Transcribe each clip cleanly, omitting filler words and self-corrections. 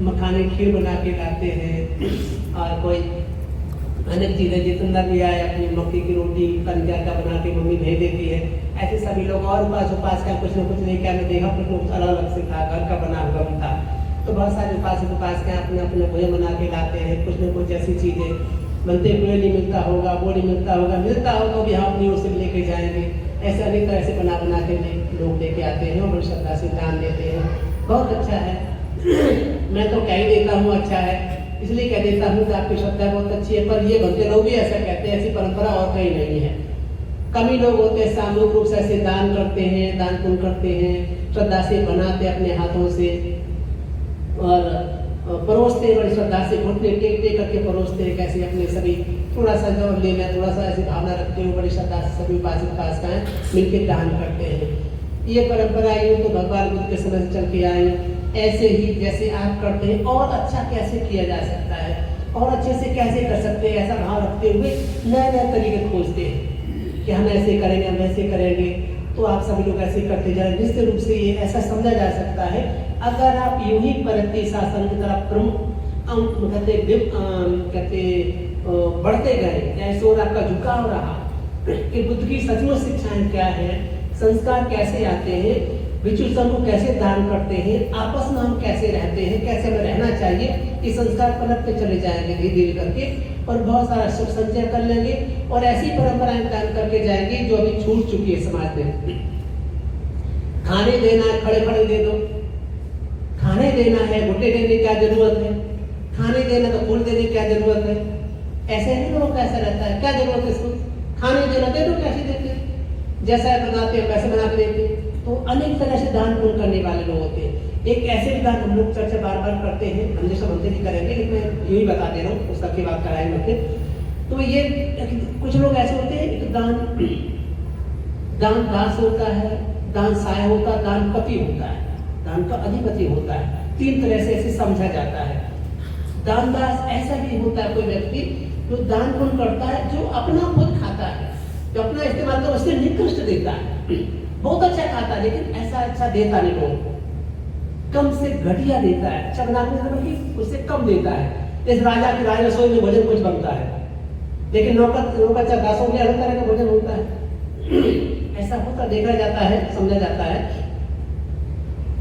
मखाने खीर बना के लाते हैं, और कोई अनेक चीज़ें जितना भी आए अपनी मक्की की रोटी कंजा का बना के मम्मी भेज देती है। ऐसे सभी लोग और उपास का कुछ न कुछ नहीं क्या, मैं देखा कुछ न कुछ अलग अलग से था, घर का बना हुआ भी था। तो बहुत सारे उपास के अपने अपने भोजन बना के लाते हैं। कुछ न कुछ ऐसी चीज़ें बनते हुए नहीं मिलता होगा, वो नहीं मिलता होगा, मिलता हो तो भी हम अपनी ओर से लेके जाएंगे। ऐसे अनेक तरह से बना के लोग लेके आते हैं और बड़ी श्रद्धा से दान देते हैं। बहुत अच्छा है। मैं तो कह ही देता हूँ अच्छा है, इसलिए कह देता हूँ कि आपकी श्रद्धा बहुत अच्छी है। पर ये बनते लोग भी ऐसा कहते हैं, ऐसी परंपरा और कहीं नहीं है। कम ही लोग होते हैं सामूहिक रूप से ऐसे दान करते हैं, दान पुण्य करते हैं, श्रद्धा से बनाते अपने हाथों से और परोसते बड़ी श्रद्धा से, घुटने टेक टेक करके परोसते हैं। कैसे अपने सभी थोड़ा सा जो लेना, थोड़ा सा ऐसी भावना रखते हुए बड़ी श्रद्धा से सभी उपास का मिलकर दान करते हैं। ये परंपरा यूँ तो भगवान बुद्ध के समय से चल के आई। ऐसे ही जैसे आप करते हैं और अच्छा कैसे किया जा सकता है, और अच्छे से कैसे कर सकते हैं, ऐसा भाव रखते हुए नए नए तरीके खोजते हैं कि हम ऐसे करेंगे, हम ऐसे करेंगे। तो आप सभी लोग ऐसे करते जाए। निश्चित रूप से ये ऐसा समझा जा सकता है, अगर आप यूं ही प्रगति शासन की तरफ प्रमुख कहते बढ़ते गए, ऐसे और आपका झुकाव रहा कि बुद्ध की सचमुच शिक्षाएं क्या है, संस्कार कैसे आते हैं, विचुर समूह कैसे दान करते हैं, आपस में हम कैसे रहते हैं, कैसे हमें रहना चाहिए, ये संस्कार पलटते चले जाएंगे धीरे धीरे करके, और बहुत सारा सुख संचय कर लेंगे और ऐसी परंपराएं दान करके जाएंगे जो अभी छूट चुकी है समाज में। खाने देना है, खड़े खड़े दे दो। खाने देना है, घुट्टे देने की क्या जरूरत है? खाने देना तो फूल देने की क्या जरूरत है? ऐसे नहीं लोगों का ऐसा रहता है, क्या जरूरत है इसको? खाने देना दे दो, कैसे देते? जैसा बनाते हैं वैसे बना के देते। तो अनेक तरह से दान पुण्य करने वाले लोग होते हैं। एक ऐसे भी दान हम लोग चर्चा बार बार करते हैं, हम जैसा बनते नहीं करेंगे, लेकिन मैं यही बता दे रहा हूँ, पुस्तक की बात कराएंगे होते। तो ये कुछ लोग ऐसे होते हैं कि दान दास होता है, दान सहाय होता है, दान पति होता है, दान का अधिपति होता है। तीन तरह से ऐसे समझा जाता है। दान दास ऐसा भी होता है कोई व्यक्ति जो दान पुण्य करता है, जो अपना खुद खाता है, जो अपना इस्तेमाल कर उससे निकृष्ट देता है। बहुत अच्छा खाता है लेकिन ऐसा अच्छा देता नहीं लोगों को, कम से घटिया देता है। अच्छा बनाने उससे कम देता है। इस राजा की राज रसोई में भोजन कुछ बनता है, लेकिन नौकर दासों के अलग तरह का भोजन होता है। ऐसा होता देखा जाता है, समझा जाता है।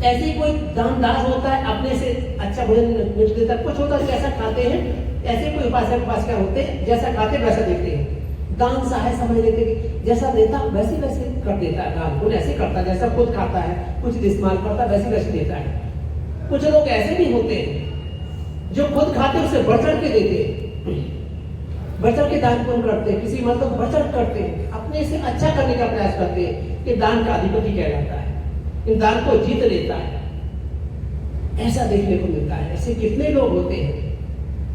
ऐसे ही कोई दान दास होता है, अपने से अच्छा भोजन मिल देता है। कुछ होता है जैसा खाते हैं, ऐसे कोई उपासक होते हैं, जैसा खाते वैसा देते हैं। दान सहाय समझ लेते हैं, जैसा देता वैसे वैसे कर देता है। दान पुण्य ऐसे करता है जैसा खुद खाता है, कुछ इस्तेमाल करता है वैसे वैसे देता है। कुछ लोग ऐसे भी होते हैं जो खुद खाते उससे बढ़ चढ़ के देते हैं, बढ़ चढ़ के दान पुण्य करते हैं, किसी मतलब बढ़ चढ़ करते हैं, अपने से अच्छा करने का प्रयास करते हैं कि दान का अधिपति कहलाता है, इन दान को जीत लेता है। ऐसा देखने को मिलता है। ऐसे कितने लोग होते हैं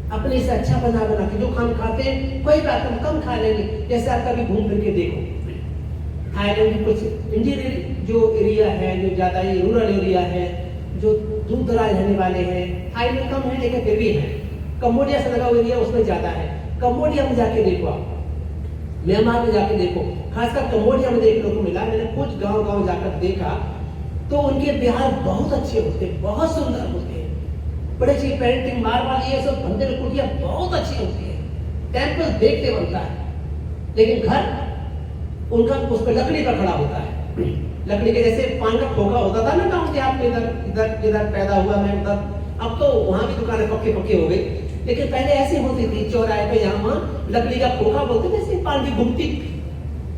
अपने से अच्छा बना के जो खाते हैं, कोई बात हम कम खा लेंगे। जैसे आप कभी घूम फिर के देखो, थाईलैंड कुछ इंटीरियर जो एरिया है, जो ज्यादा ये रूरल एरिया है, जो दूर दराज रहने वाले हैं, थाईलैंड कम है लेकिन फिर भी है। कंबोडिया से लगा हुआ एरिया उसमें ज्यादा है। कंबोडिया में जाके देखो, आप म्यांमार में जाके देखो, खासकर कंबोडिया में देखने को मिला। मैंने कुछ गांव जाकर देखा तो उनके बिहार बहुत अच्छे होते हैं, बहुत सुंदर होते हैं, बड़े अच्छी पेंटिंग मार्बल ये सब मंदिर कुटिया बहुत अच्छी होती है, टेम्पल देखते बनता है। लेकिन घर उनका उस पर लकड़ी का खड़ा होता है, लकड़ी के जैसे पान का खोखा होता था ना गाँव देहात में, इधर पैदा हुआ मैं उधर। अब तो वहां भी दुकानें पक्के हो गई, लेकिन पहले ऐसी होती थी चौराहे पे, यहाँ वहां लकड़ी का खोखा बोलते थे, जैसे पान की गुमटी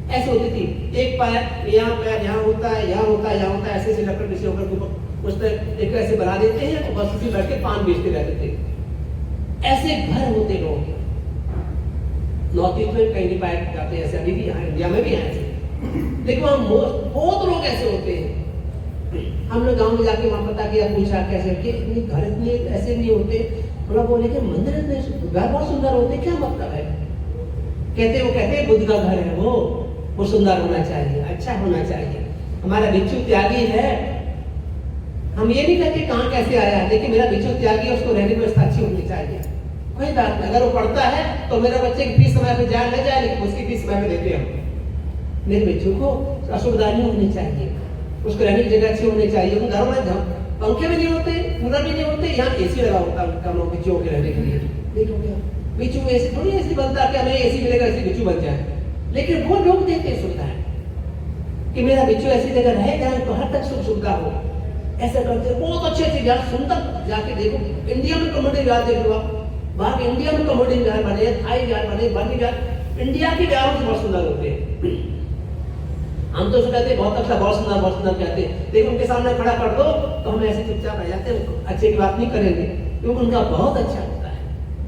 ऐसी होती थी। एक पैर यहाँ होता है, यहाँ होता है, ऐसे से लकड़ी से होकर उस पर एक ऐसे बना देते हैं, तो बस उसी बैठ के पान बेचते रहते थे। ऐसे घर होते लोग नॉर्थ ईस्ट में कहीं नहीं पाए जाते, ऐसे अभी भी यहाँ इंडिया में भी ऐसे, लेकिन वहाँ बहुत लोग ऐसे होते हैं। हमने गांव में जाके वहां पता किया, पूछा कैसे कि घर इतने ऐसे नहीं होते। उन्होंने बोले कि मंदिर इतने घर बहुत सुंदर होते, क्या मतलब है? कहते बुद्ध का घर है, वो सुंदर होना चाहिए, अच्छा होना चाहिए। हमारा भिक्षु त्यागी है, हम ये नहीं कहते कहाँ कैसे आया है, लेकिन मेरा भिक्षु त्यागी है, उसको रहने की व्यवस्था अच्छी होनी चाहिए। कोई बात नहीं, अगर वो पढ़ता है तो मेरे बच्चे की फीस समय पे जाए ले जाए, लेकिन उसकी फीस समय पे देते हम। मेरे बच्चों को असुविधा नहीं होनी चाहिए, उसको रहने की जगह अच्छी होनी चाहिए। घरों में पंखे भी नहीं होते, कूलर भी नहीं होते, यहाँ एसी लगा होता है कमरों में बिच्छू के रहने के लिए। देखो क्या बिच्छू ऐसे थोड़ी ऐसी बनता है कि हमें एसी मिलेगा ऐसी बिच्छू बन जाए, लेकिन वो लोग देते हैं सुविधाएं कि मेरा बिच्छू ऐसी जगह रहे जहाँ तो हर तक सुख सुविधा हो। ऐसा करते बहुत अच्छे अच्छे विहार सुंदर, जाके देखो इंडिया में कम्युनिटी विहार देख लो आप, बाहर इंडिया में कम्युनिटी विहार बने, थाई विहार बने, बर्मी विहार, इंडिया के विहारों से बहुत सुंदर होते हैं। हम तो कहते हैं बहुत अच्छा, बहुत सुंदर कहते हैं, लेकिन उनके सामने खड़ा कर दो तो हम ऐसे चुपचाप रह जाते हैं, अच्छे की बात नहीं करेंगे, क्योंकि उनका बहुत अच्छा होता है,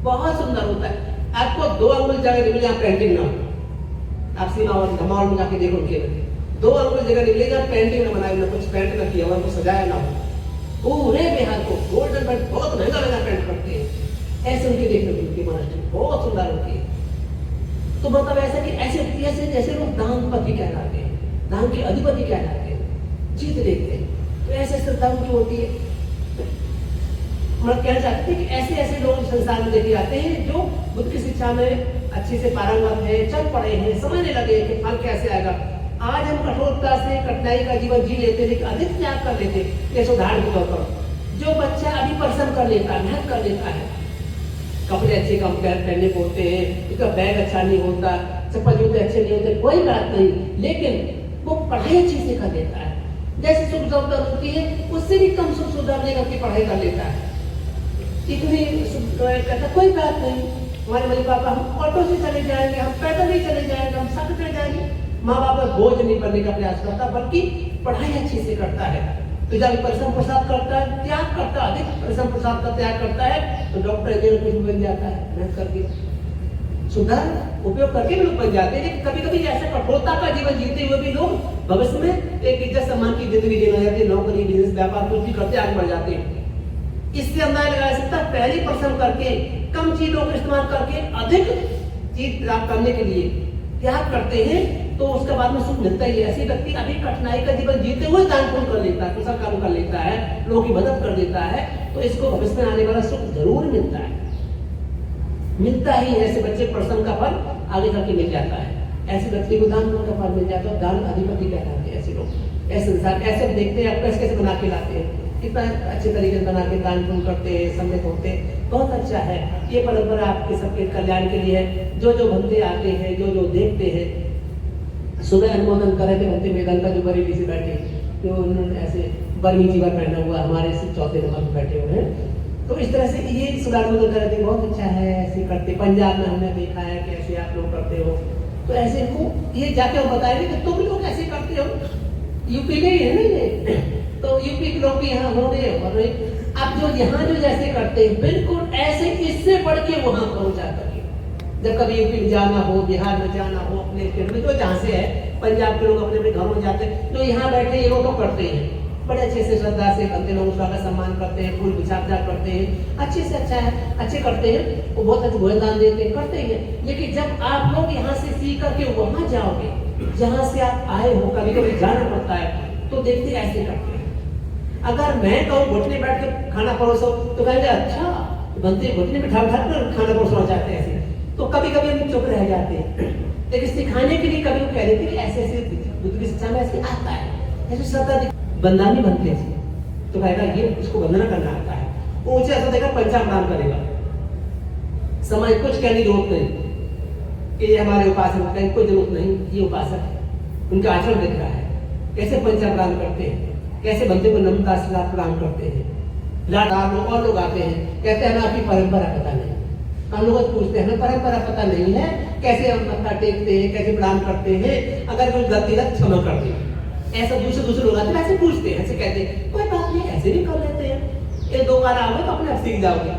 बहुत सुंदर होता है। आपको 2 अंगुल जगह निकले जहाँ पेंटिंग ना हो, आप सीमा और धमाल में जाके देखो उनके 2 अंगुल जगह निकले जहाँ पेंटिंग ना बनाए, कुछ पेंट ना किया हुआ, सजाया ना हो, पूरे बिहार को गोल्डन पेंट बहुत महंगा पेंट करते हैं, ऐसे उनके देखने को उनकी मोनास्ट्री बहुत सुंदर होती है। तो मतलब ऐसा कि ऐसे जैसे लोग दानपति कहलाते हैं, दान के अधिपति कहलाते हैं, जीत लेते हैं, तो ऐसे श्रद्धा उनकी होती है। मैं कहना चाहती हूँ कि ऐसे ऐसे लोग संसार में देखे जाते हैं जो बुद्ध की शिक्षा में अच्छे से पारंगत है, चल पड़े हैं, समझने लगे कि फल कैसे आएगा। आज हम कठोरता से कठिनाई का जीवन जी लेते लेकिन अधिक त्याग कर लेते, जैसे उदाहरण के तौर पर जो बच्चा अभी परिश्रम कर लेता है, मेहनत कर लेता है, कपड़े अच्छे कम पहनने को होते हैं, उसका बैग अच्छा नहीं होता, चप्पल जूते अच्छे नहीं होते, कोई बात नहीं, लेकिन वो पढ़ाई अच्छे से कर लेता है, जैसे सुख सुविधा होती है उससे भी कम सुख सुविधा लेकर के पढ़ाई कर लेता है, इतनी कहता कोई बात नहीं, हमारे मम्मी पापा हम ऑटो से चले जाएंगे, हम पैदल ही चले जाएंगे, हम सब चले जाएंगे, माँ बाप पर बोझ नहीं बनने का प्रयास करता, बल्कि पढ़ाई अच्छे से करता है। तो जब परिश्रम प्रसाद करता है, त्याग करता है, अधिक परिश्रम प्रसाद का त्याग करता है, तो डॉक्टर इंजीनियर कुछ बन जाता है, मेहनत करके सुधार उपयोग करके भी लोग बन जाते हैं। लेकिन कभी कभी ऐसा कठोरता का जीवन जीते हुए भी लोग भविष्य में एक इज्जत सम्मान की जिंदगी जीना जाती है, नौकरी बिजनेस व्यापार कुछ भी करते आगे बढ़ जाते हैं। इससे अंदाजा लगाया सकता है, पहले परिश्रम करके कम चीजों का इस्तेमाल करके अधिक चीज प्राप्त करने के लिए त्याग करते हैं, तो उसके बाद में सुख मिलता ही है। ऐसे व्यक्ति अभी कठिनाई का जीवन जीते हुए दान पुण्य कर लेता है, कुशल काम कर लेता है, लोगों की मदद कर देता है, तो इसको भविष्य में आने वाला सुख जरूर मिलता है, मिलता ही। ऐसे बच्चे परिश्रम का फल आगे जाके मिल जाता है, ऐसे व्यक्ति को दान पुण्य का फल मिल जाता है, दान अधिपति कहलाते हैं ऐसे लोग। ऐसे इंसान ऐसे देखते हैं, आप कैसे कैसे बना के लाते हैं, कितना अच्छे तरीके से बना के दान पुण्य करते हैं, सम्मिलित होते हैं, बहुत अच्छा है। ये परंपरा आपके सबके कल्याण के लिए है। जो जो भक्ति आते हैं, जो जो देखते हैं, सुबह अनुमोदन कर रहे थे भक्ति वेदांता जो बरेली से बैठे, जो उन्होंने ऐसे बर्मी जीवन पहना हुआ हमारे से 4थे नंबर पर बैठे हुए हैं, तो इस तरह से ये सुबह अनुमोदन कर रहे थे, बहुत अच्छा है, ऐसे करते। पंजाब में हमने देखा है कैसे आप लोग करते हो, तो ऐसे को ये जाके हम बताएंगे कि तुम लोग ऐसे करते हो, यूपी के ही है ना ये, तो यूपी के लोग भी यहाँ हो रहे और आप जो यहाँ जो जैसे करते हैं बिल्कुल ऐसे, इससे बढ़ के वहां पहुंचा करके। जब कभी यूपी में जाना हो, बिहार में जाना हो, अपने स्टेट में, जो जहाँ से है, पंजाब के लोग अपने अपने घरों में जाते हैं, जो यहाँ बैठे ये लोग तो करते हैं, बड़े अच्छे से श्रद्धा से करते, लोग स्वागत सम्मान करते हैं, फूल बिछा करते हैं, अच्छे से अच्छा है, अच्छे करते हैं, वो बहुत अच्छे भोजन दान देते हैं, करते हैं। लेकिन जब आप लोग यहाँ से सीख करके वहां जाओगे जहाँ से आप आए हो, कभी कभी जाना पड़ता है, तो देखते ऐसे करते हैं। अगर मैं कहूँ घुटने बैठ के खाना परोसो तो कहेंगे अच्छा बनते, घुटने में ढाल कर खाना परोसना चाहते हैं ऐसे, तो कभी कभी हम चुप रह जाते हैं। लेकिन सिखाने के लिए कभी वो कह देते कि ऐसे ऐसे बुद्ध की शिक्षा में ऐसे आता है, ऐसे श्रद्धा बंदानी बनते हैं, तो कहेगा ये उसको वंदना करना आता है, वो ऊंचे ऐसा देखा पंचामृत करेगा, समय कुछ कहने की जरूरत नहीं कि ये हमारे उपासक है, कोई जरूरत नहीं, ये उपासक है, उनका आचरण दिख रहा है, कैसे पंचामृत करते हैं, कैसे बंदे को नम्रता से प्रणाम करते हैं। लोग और लोग आते हैं, कहते हैं हमें आपकी परंपरा पता नहीं, हम लोग पूछते हैं हमें परंपरा पता नहीं है, कैसे हम मत्था टेकते हैं, कैसे प्रणाम करते हैं, अगर कोई गलती है क्षमा कर दे, ऐसा दूसरे लोग आते हैं, ऐसे पूछते हैं, ऐसे कहते हैं कोई बात नहीं, ऐसे भी कर लेते हैं, ये 2 बार आओगे तो अपने आप सीख जाओगे।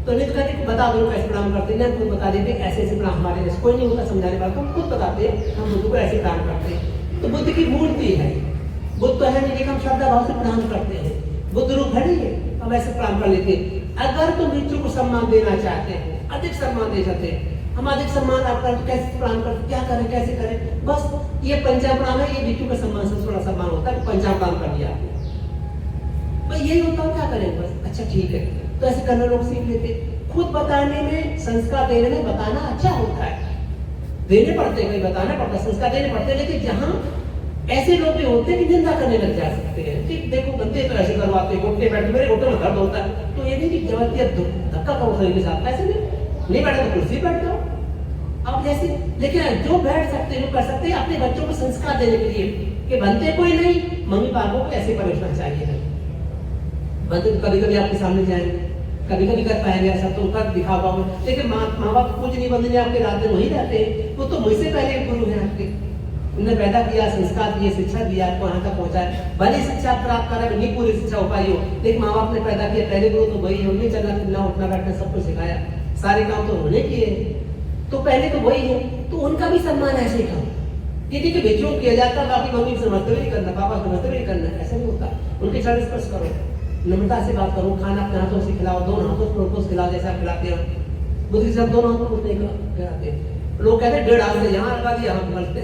तो नहीं तो कहते बता दो कैसे प्रणाम करते हैं, खुद बता देते ऐसे ऐसे प्रणाम, हमारे जैसे कोई नहीं होता समझाने वाला, तो खुद बताते हैं हम बुद्ध को ऐसे प्रणाम करते हैं। तो बुद्ध की मूर्ति है, बुद्ध तो है नहीं, हम श्रद्धा भाव से प्रणाम करते हैं, बुद्ध रूप है नहीं है, हम ऐसे प्रणाम कर लेते हैं। अगर तुम भिक्षु को सम्मान देना चाहते हो, अधिक सम्मान दे सकते हैं, हम अधिक सम्मान आपका कैसे प्रणाम करते, क्या करें, कैसे करें, बस ये पंचाप्रणाम है, ये भिक्षु का सम्मान से थोड़ा सम्मान होता है, पंचाप्रणाम कर दिया आपने, बस यही होता है, क्या करें बस, अच्छा ठीक है। तो ऐसे करना लोग सीख लेते। खुद बताने में, संस्कार देने में बताना अच्छा होता है, देने पड़ते हैं, बताना पड़ता है, संस्कार देने पड़ते हैं, लेकिन जहाँ ऐसे लोग भी होते हैं कि निंदा करने लग जा सकते हैं कि देखो गंदे तो ऐसे करवाते हैं, घुटने बैठे, मेरे घुटने में दर्द होता है, तो ये नहीं कि जबरदस्ती धक्का करो शरीर के साथ, ऐसे नहीं बैठे तो कुर्सी बैठ जाओ आप जैसे। लेकिन जो बैठ सकते हैं, कर सकते हैं अपने बच्चों को संस्कार देने के लिए कि बनते कोई नहीं, मम्मी पापा को ऐसे परेशान चाहिए नहीं। बनते तो कभी कभी आपके सामने जाएंगे, कभी कभी कर पाएंगे ऐसा, तो उनका दिखावा हो, लेकिन माँ बाप कुछ नहीं बंदे आपके रात में वही रहते हैं, वो तो मुझसे पहले गुरु है आपके, उन्होंने पैदा किया, संस्कार दिए, शिक्षा दिया, आपको यहाँ तक पहुंचाया। भले शिक्षा प्राप्त करा, नहीं पूरी शिक्षा हो पाई हो, लेकिन माँ बाप ने पैदा किया, पहले गुरु तो वही है, उन्हें चलना फिरना उठना बैठना सब कुछ सिखाया, सारे काम तो उन्होंने किए, तो पहले तो वही है, तो उनका भी सम्मान ऐसे ही करो। ये नहीं कि बेचों किया जाता, बाकी मम्मी से नमस्ते नहीं करना, पापा से नमस्ते नहीं करना, ऐसा नहीं होता। उनके चरण स्पर्श करो, नम्रता से बात करो, खाना अपने हाथों से खिलाओ, दोनों हाथों से खिलाओ जैसा खिलाते हो, बुद्धि से दोनों हाथों से खिलाते। लोग कहते हैं 1.5 हाथ से यहाँ लगा दिया, हम बोलते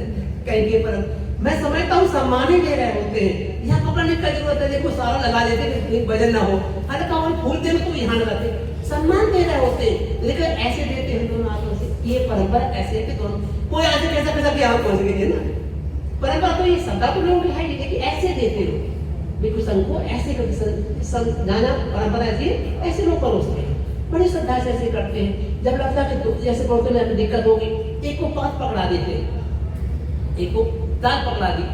कहेंगे, पर मैं समझता हूँ सम्मान ही दे रहे होते हैं, यहाँ पकड़ने की जरूरत है, देखो सारा लगा देते वजन ना हो, अरे कहाँ फूल दे तो यहाँ लगाते, सम्मान दे रहे होते हैं, लेकिन ऐसे देते हैं दोनों हाथों से। ये परंपरा ऐसे है कि दोनों, कोई आगे कैसा कैसा कि आप पहुंच गए ना, परंपरा तो ये श्रद्धा तो लोग है, लेकिन ऐसे देते लोग बिल्कुल संघ को ऐसे जाना, परंपरा ऐसी है, ऐसे लोग परोसते हैं, बड़ी श्रद्धा से ऐसे करते हैं। जब लगता है कि जैसे परोसने में दिक्कत होगी, एक को पात पकड़ा देते हैं, एक को दाल पकड़ा दी,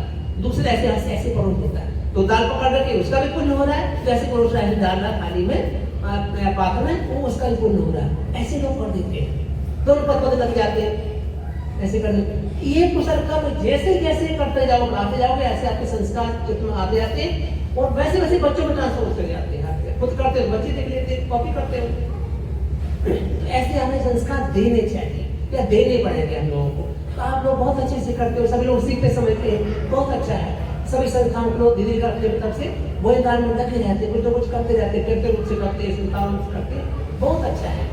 दूसरे ऐसे हाथ से ऐसे परोस देता है, तो दाल पकड़ करके उसका भी पुण्य हो रहा है, तो ऐसे परोस रहा है दाल थाली में पात्र में, वो उसका भी पुण्य हो रहा है, ऐसे लोग कर देते हैं, दोनों पद लग जाते हैं ऐसे करने। ये कुशल कर्म जैसे जैसे करते जाओगे आते जाओगे, ऐसे आपके संस्कार चित्त आते जाते हैं, और वैसे वैसे बच्चों में ट्रांसफर होते जाते हैं, खुद करते हो, बच्चे देख लेते हैं, कॉपी करते हो, तो ऐसे हमें संस्कार देने चाहिए या देने पड़ेंगे हम लोगों को। तो आप लोग बहुत अच्छे से करते हो, सभी लोग सीखते समझते हैं, बहुत अच्छा है। सभी संस्थाओं के लोग धीरे करते तरफ से वो दान में लगे रहते, कुछ ना कुछ करते रहते, करते रूप से करते, संस्थाओं से करते, बहुत अच्छा है,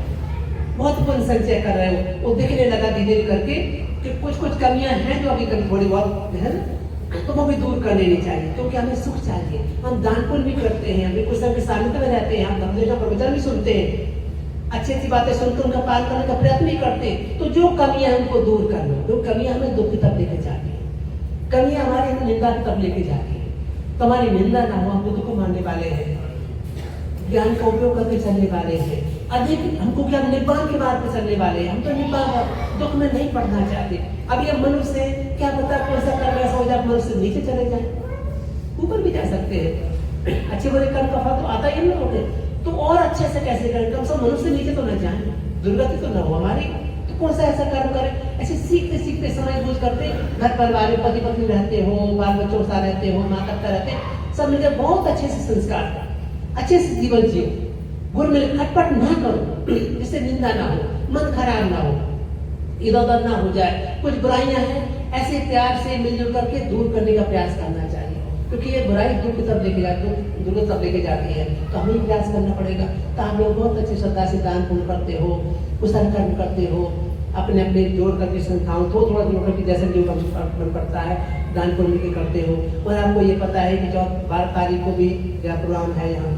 बहुत पुण्य संचय कर रहे हो। वो दिखने लगा धीरे धीरे करके कि कुछ कुछ कमियां हैं जो अभी कभी थोड़ी बहुत है ना, तो वो भी दूर कर लेनी चाहिए, क्योंकि हमें सुख चाहिए। हम दान पुण्य भी करते हैं, हम कुछ के सानिध्य में रहते हैं, हम धर्म का प्रवचन भी सुनते हैं, अच्छी अच्छी बातें सुनकर उनका पालन करने का प्रयत्न भी करते हैं, तो जो कमियां हैं उनको दूर कर लो। जो कमियां हमें दुख की तरफ लेके जाती है, कमियां हमारी हमें निंदा की तरफ लेके जाती है, तो हमारी निंदा ना हो, हम बुद्ध को मानने वाले हैं, ज्ञान का उपयोग करके चलने वाले हैं, अधिक हमको क्या निब्बान के मार्ग पे चलने वाले हैं, हम तो निब्बान दुख में नहीं पड़ना चाहते। अभी हम मनुष्य क्या पता कौन सा कर्म ऐसा हो जाए मनुष्य नीचे चले जाए, ऊपर भी जा सकते हैं, अच्छे बुरे कर्म का फल तो आता ही नहीं होते, तो और अच्छे से कैसे करें, कम से कम मनुष्य नीचे तो न जाए, दुर्गति तो न हो हमारी, तो कौन सा ऐसा कर्म करें। ऐसे सीखते सीखते समय बूझ करते घर परिवार में पति पत्नी रहते हो, बाल बच्चों के साथ रहते हो, माता पिता रहते, सब मिलकर बहुत अच्छे से संस्कार, अच्छे से जीवन जियो, गुरु में खटपट ना करो, जिससे निंदा ना हो, मन खराब ना हो, इधर उधर ना हो जाए, कुछ बुराइयां हैं ऐसे प्यार से मिलजुल करके दूर करने का प्रयास करना चाहिए, क्योंकि ये बुराई दुख की तरफ लेके जाती है, दुर्गत तरफ लेके जाती है, तो हमें प्रयास करना पड़ेगा। तो आप लोग बहुत अच्छी श्रद्धा से दान पुण्य करते हो, कुशल कर्म करते हो, अपने अपने जोड़ करके संस्थाओं थोड़ा जोड़ करके जैसे जो मन पड़ता है दान पुण्य के करते हो। और आपको ये पता है कि 12 तारीख को भी क्या प्रोग्राम है यहाँ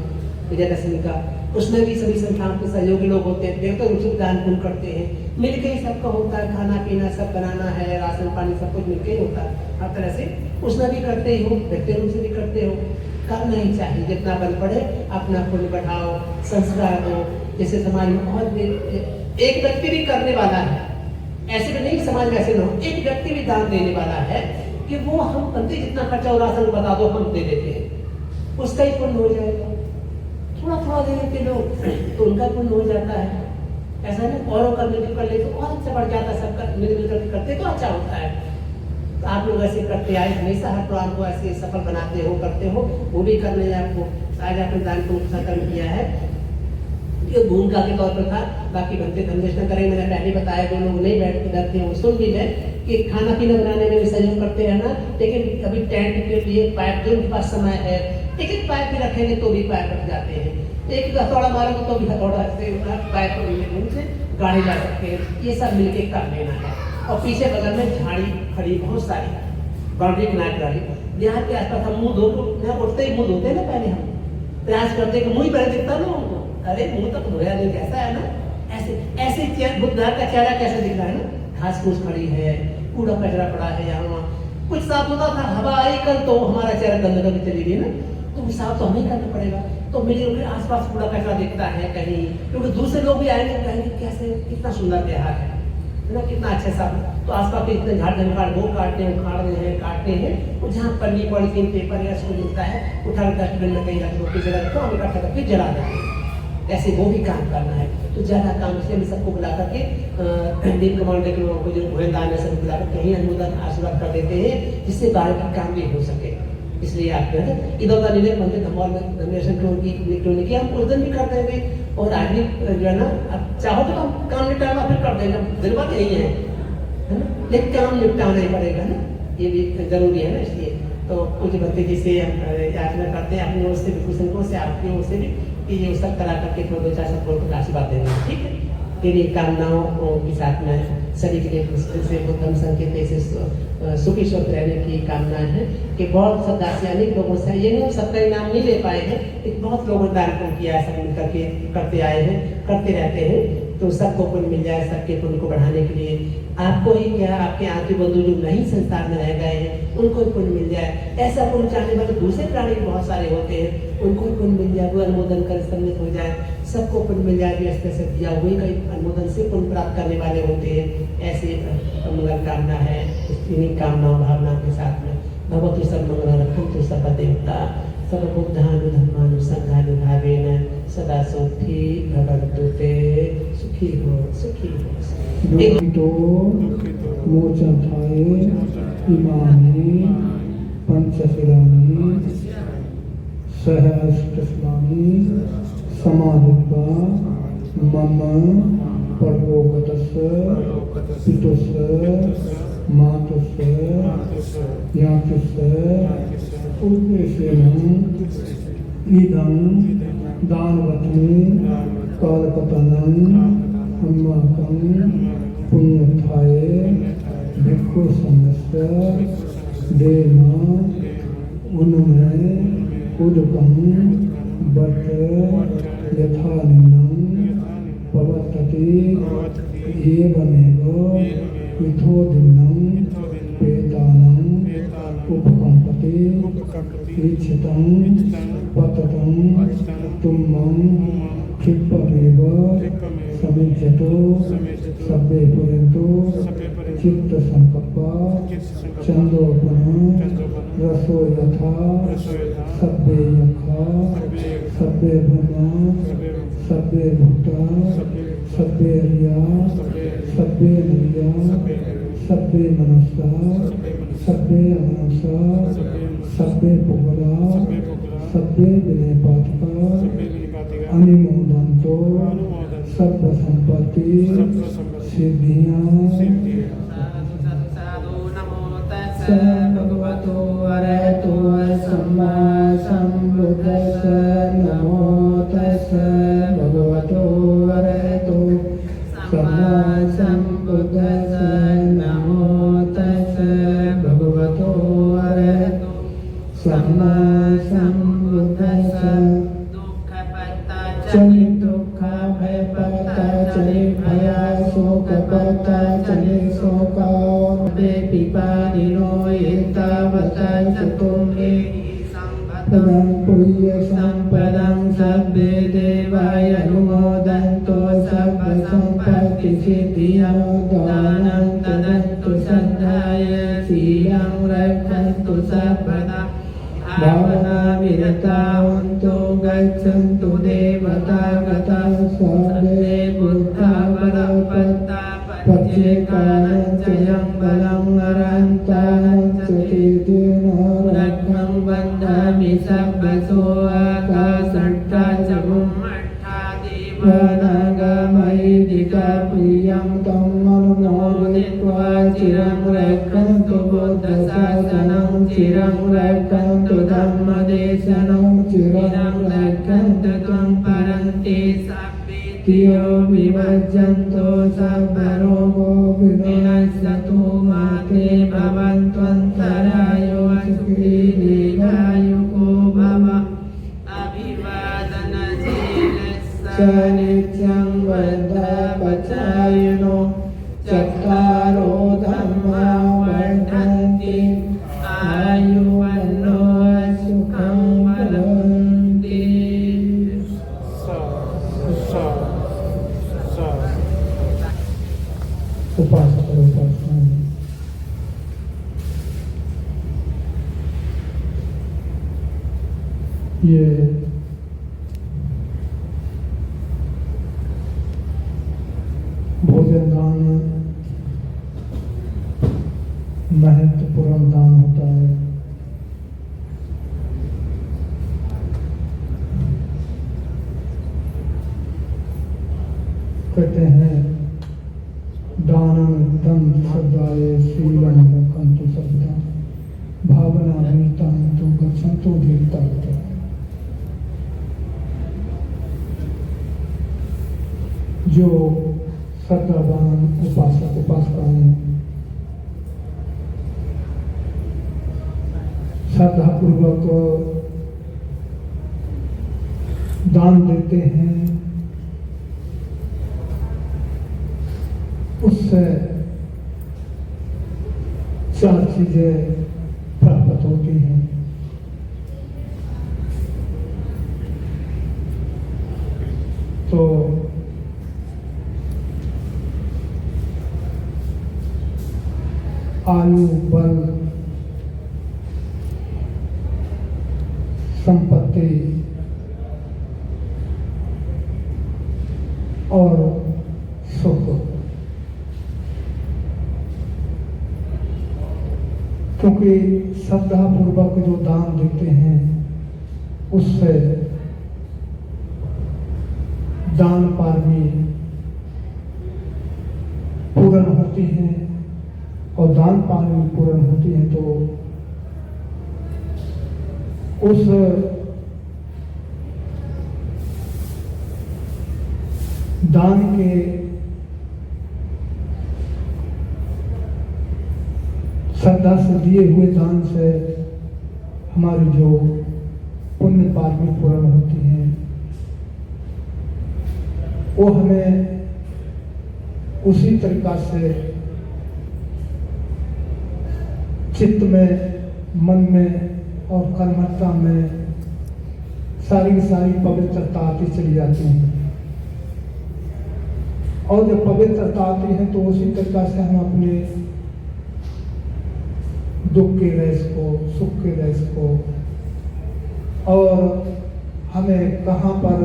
विजयदशमी का, उसमें भी सभी संस्थाओं के सहयोगी लोग होते हैं, देवता रूप से दान पुण्य करते हैं, मिलकर ही सबका होता है, खाना पीना सब बनाना है, राशन पानी सब कुछ मिलकर ही होता है, हर तरह से उसमें भी करते ही हो, व्यक्ति रूप से भी करते हो, करना ही चाहिए, जितना बल पड़े अपना पुण्य बढ़ाओ, संस्कार दो, जैसे समाज में बहुत एक व्यक्ति भी करने वाला है, ऐसे भी नहीं समाज में ऐसे न हो, एक व्यक्ति भी दान देने वाला है कि वो हम बनते जितना खर्चा हो राशन बता दो हम दे देते हैं, उसका ही पुण्य हो जाएगा। थोड़ा थोड़ा दे देते लोग तो उनका पुण्य हो जाता है, ऐसा ना औरों का मिलकर कर ले तो और अच्छा बढ़ जाता है, सबका मिलकर करके करते तो अच्छा होता है। तो आप लोग ऐसे करते आए, हमेशा हर प्रोग्राम को ऐसे सफल बनाते हो, करते हो, वो भी करने हैं आपको। आज आपने दान को कर्म किया है, ये भूमिका के तौर पर था, बाकी बनते धन्यवाद न करें। मैंने पहले बताया जो लोग नहीं बैठ के डरते हैं सुन भी लें कि खाना पीना बनाने में भी सहयोग करते हैं ना, लेकिन अभी टेंट के लिए पाइप जो उनके पास समय है, एक एक पाइप भी रखेंगे तो भी पाइप रख जाते हैं, एक हथौड़ा मारेंगे तो भी हथौड़ा से पाइप से गाड़ी ला सकते हैं। ये सब मिलके कर लेना है। और पीछे बगल में झाड़ी खड़ी बहुत सारी बाउंड्री किनारे खड़ी, यहाँ के आसपास हम मुँह धो, उठते ही मुँह धोते हैं ना, पहले हम प्रयास करते कि मुँह ही पहले दिखता ना उनको, अरे मुँह तक धोया नहीं, कैसा है ना, ऐसे ऐसे बुद्ध का चेहरा कैसे दिख रहा है ना, घास फूस खड़ी है, कूड़ा कचरा पड़ा है यहाँ, कुछ साफ होता था, हवा आई कल तो हमारा चेहरा गंदा करके चली गई ना, तो वो साफ तो हमें करना पड़ेगा। तो मेरे आसपास कूड़ा कचरा दिखता है कहीं, क्योंकि दूसरे लोग भी आएंगे कहेंगे कैसे कितना सुंदर बिहार है ना, कितना अच्छा साफ। तो आसपास के इतने झाड़ झंकार वो काटते हैं, उखाड़ रहे हैं, काटते हैं, और जहाँ पन्नी पॉलिथीन पेपर या इसको मिलता है उठा के डस्टबिन में कहीं रख दो, किसी जगह रखो, हम इकट्ठा करके जला देते हैं। ऐसे वो भी काम करना है। तो ज़्यादा काम इसलिए मैं सबको बुला करके डीप कमांडर के लोगों को जो गोविंदान है सब बुला कर कहीं अनुमोदन आशीर्वाद कर देते हैं, जिससे बाहर का काम भी हो सके। इसलिए आप जो है इधर उधर निर्णय मंदिर धमौल में नमिनेशन क्यों किया, हम उस दिन भी कर देंगे। और आदमी जो है ना, अब चाहो तो हम काम निपटाना फिर कर देंगे, दिन बात यही है ना, लेकिन काम निपटाना ही पड़ेगा ना, ये भी जरूरी है ना। इसलिए तो कुछ भक्ति जी से हम याचना करते हैं अपनी ओर से भी, कुछ उनको से आपकी ओर से भी, कि ये सब करा करके थोड़ा दो चार सब बोल कर आशीर्वाद देंगे, ठीक है। तेरी कामनाओं के साथ में सभी के लिए से बुद्धम संकेत से सुखी स्वस्थ रहने की कामना है कि बहुत सब दासियानी लोगों से, ये नहीं सबका इनाम नहीं ले पाए हैं, लेकिन बहुत लोगों ने दान पुण्य किया है, सब मिल करके करते आए हैं, करते रहते हैं। तो सबको पुण्य मिल जाए, सबके पुण्य को बढ़ाने के लिए आपको ही क्या, आपके आंखी बंधु जो नहीं संसार में रह गए हैं उनको ही पुण्य मिल जाए। ऐसा पुण्य चाहने वाले दूसरे प्राणी बहुत सारे होते हैं, उनको ही पुण्य मिल जाए, वो अनुमोदन कर सम्मिलित हो जाए, सबको पुण्य मिल जाए। ऐसे से दिया हुए का अनुमोदन से पुण्य प्राप्त करने वाले होते हैं। ऐसे मंगल कामना है, इन्हीं कामनाओं भावना के साथ में भगवती सब मंगल रखन्तु सब देवता सब बुद्धानुधर्मानुसंधानु भावेन सदा सुखी भवन्तु ते, सुखी हो सुखी हो। दुखितो मोचनथाये इमानि पंचशिलानि सहस्रश्लानि समादित्वा मम परलोकतस्य पितुस्य मातुस्य ज्ञातुस्य उद्देश्येन इदं दानवत्नि कालकतनं हम्माकं पुण्योत्थाय भिक्षु संघस्य देन उन्मय उदकं बट यथानिम्नं पवर्तति एवमेव यथोदिनं पेतानं उपकम्पति ईक्षितं पततं तुम्मं क्षिप्तमेव समिज्यतो सब्बे पुरन्तु चित्त संकल्पा चंदोपन रसो यथा सब्बे यथा सब्बे ब्रह्मा सब्बे भूता सब्बे रिया सब्बे नरिया सब्बे मनुष्या सब्बे अमनुष्या सब्बे पुगला सब्बे विनय पाठका अनुमोदन्तो सर्व संपत्ति सिद्धियां। भगवतो अरहतो सम्मा सम्बुद्धस्स नमो तस्स भगवतो अरहतो सम्मा सम्बुद्धस्स नमो तस्स भगवतो अरहतो सम्मा सम्बुद्धस्स। चनि दुःखा भयपता चनि भया शोकपता चनि शोका वे पिपादिनो एतावता चतुर्मे पदं पुण्य संपदं सब्बे देवाय अनुमोदन्तो सर्व संपत्ति सिद्धियां दानं ददन्तु श्रद्धाय श्रियं रक्षन्तु सर्वदा भावना विरतावन्तो गच्छन्तु देवता गता सर्वे बुद्धा बलवत्ता पच्चेकानञ्चयं बलं अरन्तानञ्चतीतेन रत्नं वन्दामि सर्वसो आकाशट्टा च देवानागमैदिका प्रियं तं अनुमोदित्वा चिरं रक्षन्तु बुद्धशासनं चिरं रक्षन्तु धम्मदेशनं चिरं रक्षन्तु त्वं परन्ते तियो विभज्यन्तो सर्वरोगो विनाशतु माते भवन्त्वन्तरायो सुखी दीर्घायुको भव अभिवादनशीलस्य नित्यं वर्धपचायिनो चत्वारो धम्मा वर्धन्ति भोजन दान महत्वपूर्ण दान होता है। कहते हैं दानं धन श्रद्धाय शीलं मुखंतु शब्दा भावना मीता तो गच्छन्तु धीरता। जो श्रद्धावान उपासक उपासिकाएं श्रद्धा पूर्वक दान देते हैं, उससे 4 चीजें प्राप्त होती हैं। तो आयु, बल, संपत्ति और सुख। क्योंकि श्रद्धा पूर्वक जो दान देते हैं उससे दान पारमी पूर्ण होती है, और दान पारमी पूर्ण होती है तो उस दान के श्रद्धा से दिए हुए दान से हमारी जो पुण्य पारमी पूर्ण होती है वो हमें उसी तरीका से चित्त में, मन में और कर्मठता में सारी पवित्रता आती चली जाती है। और जब पवित्रता आती है तो उसी तरीका से हम अपने दुख के रस को, सुख के रस को, और हमें कहाँ पर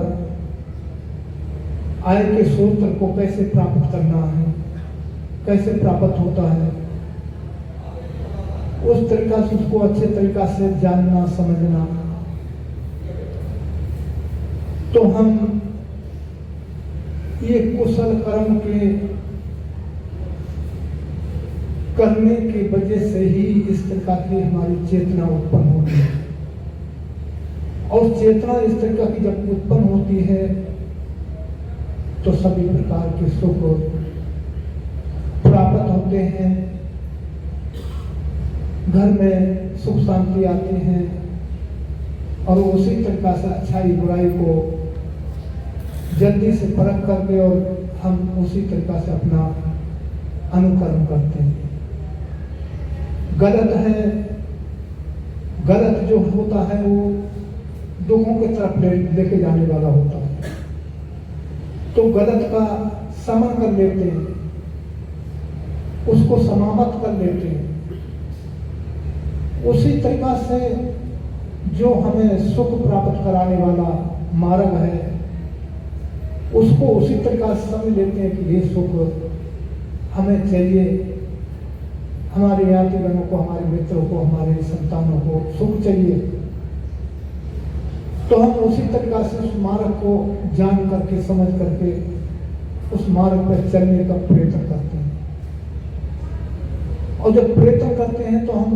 आय के स्रोत को कैसे प्राप्त करना है, कैसे प्राप्त होता है, उस तरीका से उसको अच्छे तरीका से जानना समझना, तो हम ये कुशल कर्म के करने की वजह से ही इस प्रकार की हमारी चेतना उत्पन्न होती है। और चेतना इस तरीका की जब उत्पन्न होती है तो सभी प्रकार के सुख प्राप्त होते हैं, घर में सुख शांति आती है, और उसी तरीका से अच्छाई बुराई को जल्दी से परख करके और हम उसी तरीका से अपना अनुकरण करते हैं। गलत है, गलत जो होता है वो दुखों की तरफ लेके जाने वाला होता है, तो गलत का समन कर लेते हैं, उसको समाप्त कर लेते हैं। उसी तरीका से जो हमें सुख प्राप्त कराने वाला मार्ग है उसको उसी तरीका से समझ लेते हैं कि ये सुख हमें चाहिए, हमारे यात्रियों को, हमारे मित्रों को, हमारे संतानों को सुख चाहिए, तो हम उसी तरीका से उस मार्ग को जान करके समझ करके उस मार्ग पर चलने का प्रयत्न करते हैं। और जब प्रयत्न करते हैं तो हम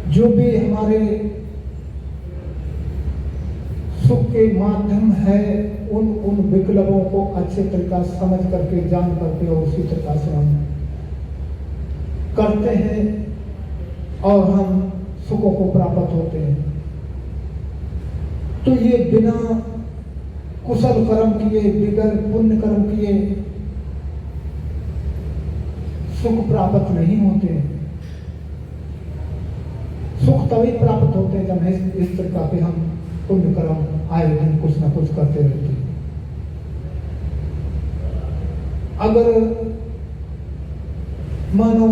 जो भी हमारे सुख के माध्यम है उन विकल्पों को अच्छे तरीका से समझ करके, जान करके और उसी तरीका से हम करते हैं और हम सुखों को प्राप्त होते हैं। तो ये बिना कुशल कर्म किए, बिगड़ पुण्य कर्म किए सुख प्राप्त नहीं होते। सुख तभी प्राप्त होते हैं जब इस तरह के हम पुण्य कर्म आए दिन कुछ ना कुछ करते रहते हैं। अगर मानो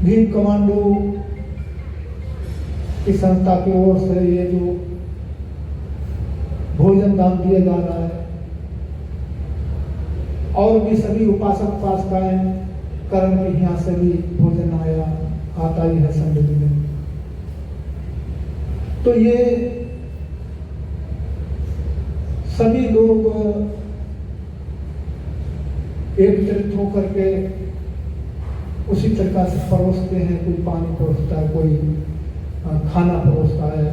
भीम कमांडो की संस्था की ओर से ये जो भोजन दान दिया जा रहा है और भी सभी उपासक उपासिकाएं कर्म के यहाँ से भी भोजन आता ही है समृद्धि में। तो ये सभी लोग एकत्रित होकर के उसी तरीका से परोसते हैं। कोई पानी परोसता है, कोई खाना परोसता है,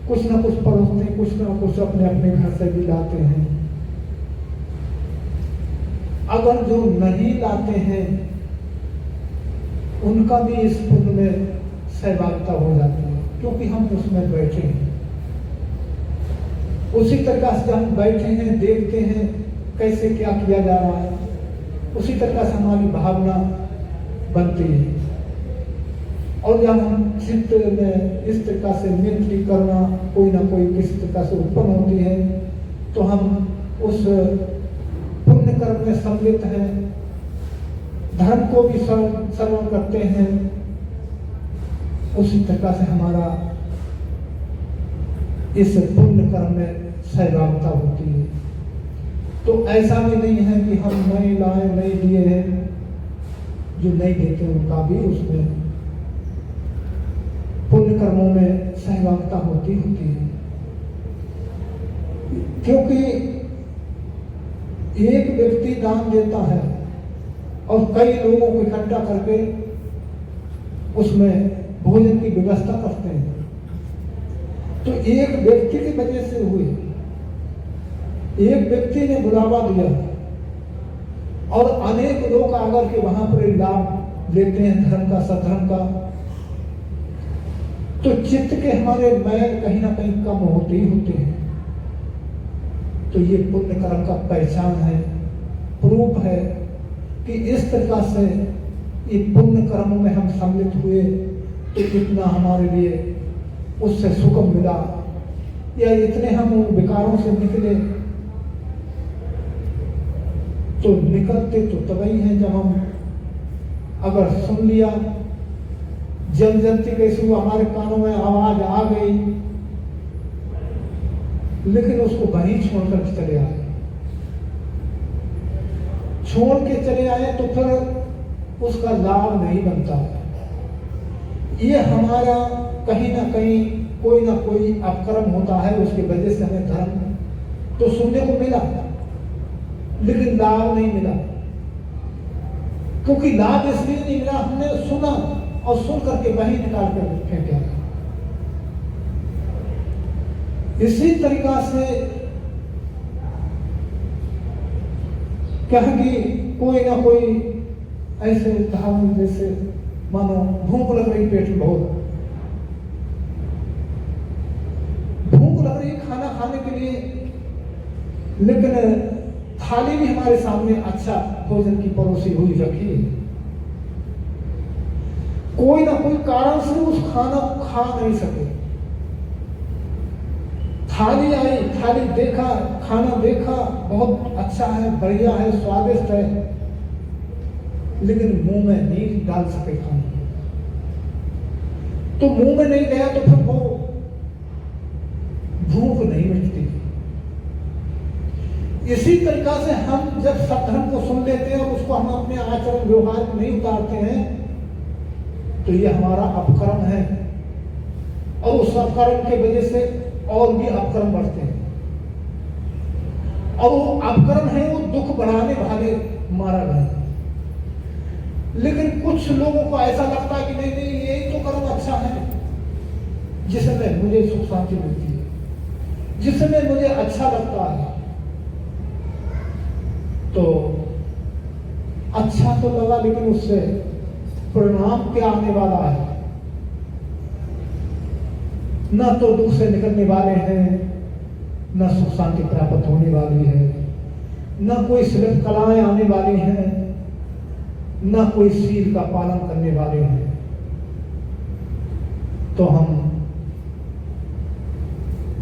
कुछ ना कुछ परोसते हैं, कुछ ना कुछ अपने अपने घर से भी लाते हैं। अगर जो नहीं लाते हैं उनका भी इस पुण्य में सहभागिता हो जाती है, क्योंकि हम उसमें बैठे हैं। उसी तरह से हम बैठे हैं, देखते हैं कैसे क्या किया जा रहा है, उसी तरह से हमारी भावना बनती है। और जब हम चित्त में इस तरह से मिलती करना कोई ना कोई किसी तरह से उत्पन्न होती है, तो हम उस पुण्य कर्म में सम्मिलित हैं, धर्म को भी श्रवण करते हैं। उसी तरह से हमारा इस पुण्य कर्म में सहभागिता होती है। तो ऐसा भी नहीं है कि हम नहीं लाए, नहीं दिए हैं, जो नहीं देते उनका भी उसमें पुण्य कर्मों में सहभागिता होती है। क्योंकि एक व्यक्ति दान देता है और कई लोगों को इकट्ठा करके उसमें भोजन की व्यवस्था करते हैं, तो एक व्यक्ति की वजह से हुई, एक व्यक्ति ने बुलावा दिया और अनेक लोग आकर के वहां पर लाभ लेते हैं धर्म का, सधर्म का, तो चित्त के हमारे मैल कहीं ना कहीं कम होते ही होते हैं। तो ये पुण्य कर्म का पहचान है, प्रूफ है कि इस प्रकार से ये पुण्य कर्मों में हम सम्मिलित हुए तो कितना हमारे लिए उससे सुख मिला, या इतने हम उन विकारों से निकले। तो निकलते तो तभी हैं जब हम अगर सुन लिया, जब जल्दी कैसे वो हमारे कानों में आवाज आ गई, लेकिन उसको वहीं छोड़कर चले आए। छोड़ के चले आए तो फिर उसका लाभ नहीं बनता। ये हमारा कहीं ना कहीं कोई ना कोई अपकर्म होता है, उसकी वजह से हमें धर्म तो सुनने को मिला लेकिन लाभ नहीं मिला। क्योंकि लाभ इसलिए नहीं मिला, हमने सुना और सुन करके वही निकाल कर फेंका। इसी तरीका से क्या कि कोई ना कोई ऐसे उदाहरण, जैसे मानो भूख लग रही, पेट में बहुत भूख लग रही खाना खाने के लिए, लेकिन थाली भी हमारे सामने अच्छा भोजन की परोसी हुई रखी है, कोई ना कोई कारण से उस खाना खा नहीं सके। थाली आई, थाली देखा, खाना देखा, बहुत अच्छा है, बढ़िया है, स्वादिष्ट है, लेकिन मुंह में नहीं डाल सके खाना। तो मुंह में नहीं गया तो फिर वो भूख नहीं मिटती। इसी तरीका से हम जब सत्धर्म को सुन लेते हैं और उसको हम अपने आचरण व्यवहार में नहीं उतारते हैं, तो ये हमारा अपकर्म है, और उस अपकर्म के वजह से और भी अपकर्म बढ़ते हैं, और वो अपकर्म है वो दुख बढ़ाने वाले मारा गए। लेकिन कुछ लोगों को ऐसा लगता है कि नहीं नहीं, यही तो कर्म अच्छा है जिसमें मुझे सुख शांति मिलती है, जिसमें मुझे अच्छा लगता है। तो अच्छा तो लगा, लेकिन उससे परिणाम क्या आने वाला है? न तो दुख से निकलने वाले हैं, न सुख शांति प्राप्त होने वाली है, न कोई शिल्प कलाएं आने वाली हैं, न कोई शील का पालन करने वाले हैं। तो हम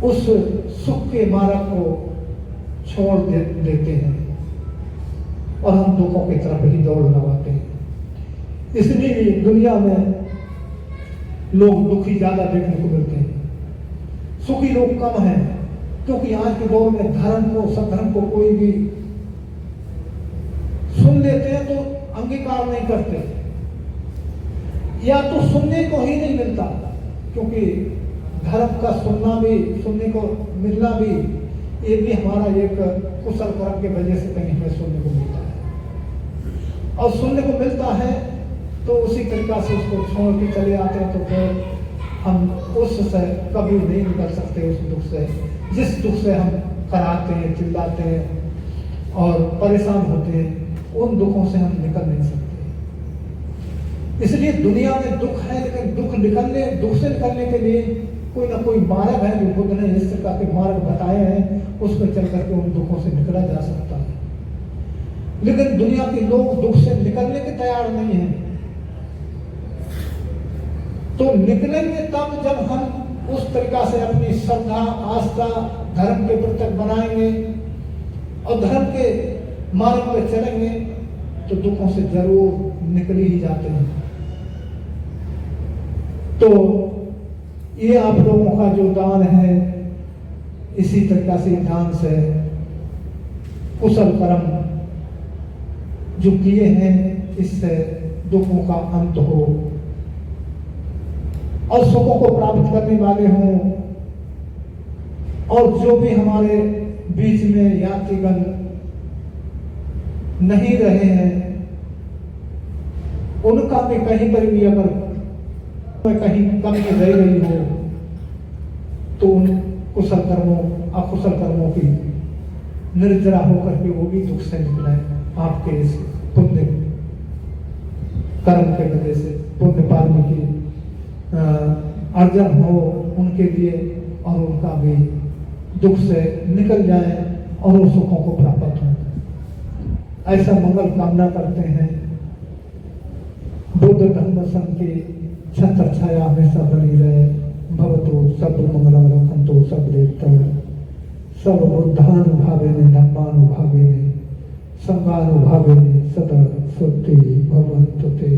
उस सुख के मार्ग को छोड़ देते हैं और हम दुखों की तरफ ही दौड़ लगाते हैं। इसलिए दुनिया में लोग दुखी ज्यादा देखने को मिलते हैं, सुखी लोग कम हैं, क्योंकि आज के दौर में धर्म को, सधर्म को कोई भी सुन लेते हैं तो अंगीकार नहीं करते, या तो सुनने को ही नहीं मिलता, क्योंकि धर्म का सुनने को मिलना भी, ये भी हमारा एक कुशल कर्म के वजह से कहीं हमें सुनने को मिलता है। और सुनने को मिलता है तो उसी तरीका से उसको छोड़ के चले आते हैं, तो फिर हम उससे कभी नहीं निकल सकते, उस दुख से, जिस दुख से हम कराते हैं, चिल्लाते हैं और परेशान होते हैं, उन दुखों से हम निकल नहीं सकते। इसलिए दुनिया में दुख है, लेकिन दुख से निकलने के लिए कोई ना कोई मार्ग है, जो बुद्ध ने इस तरह के मार्ग बताए हैं, उस पर चल करके उन दुखों से निकला जा सकता है। लेकिन दुनिया के लोग दुख से निकलने के तैयार नहीं हैं। तो निकलेंगे तब जब हम उस तरीका से अपनी श्रद्धा, आस्था धर्म के प्रति बनाएंगे और धर्म के मार्ग पर चलेंगे, तो दुखों से जरूर निकल ही जाते हैं। तो ये आप लोगों का जो दान है, इसी तरीका से दान से कुशल कर्म जो किए हैं, इससे दुखों का अंत हो और सुखों को प्राप्त करने वाले हों। और जो भी हमारे बीच में यात्रीगण नहीं रहे हैं, उनका भी कहीं पर भी अगर कहीं कमी रह गई हो, तो उन कुशल कर्मों, अकुशल कर्मों की निर्जरा होकर के वो भी दुख से निकले। आपके इस पुण्य कर्म के वजह से पुण्य पालन की अर्जन हो उनके लिए, और उनका भी दुख से निकल जाए और उन सुखों को प्राप्त हो, ऐसा मंगल कामना करते हैं। बुद्ध धर्म संघ की छत्र छाया हमेशा बनी रहे। भवतु सब मंगलम रखंतु सब देवता सब बुद्धानुभावेने धम्मानुभावेने संघानुभावेने सदा सुद्धि भवन्तु ते।